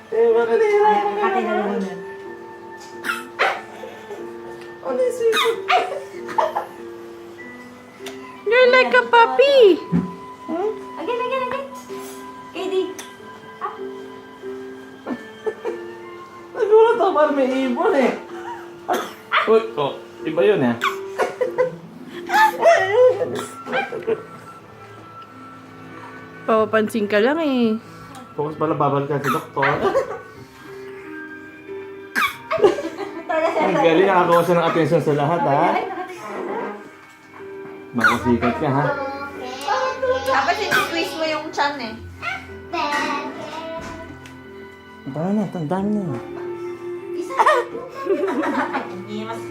Eh, baka nahihirapan ka Kakatay na naman. lang muna. Ano yung sipon? You're like a puppy. Again. Katie. Nagulat ako parang may ibon eh. Uy, oh, iba yun eh. Papapansin ka lang eh. Focus pala babalikan si doktor. Ang galing, nakakuha siya ng attention sa lahat ha. Makasikat ka ha. Dapat i-squeeze mo yung chan eh. Tandaan na. Hindi mas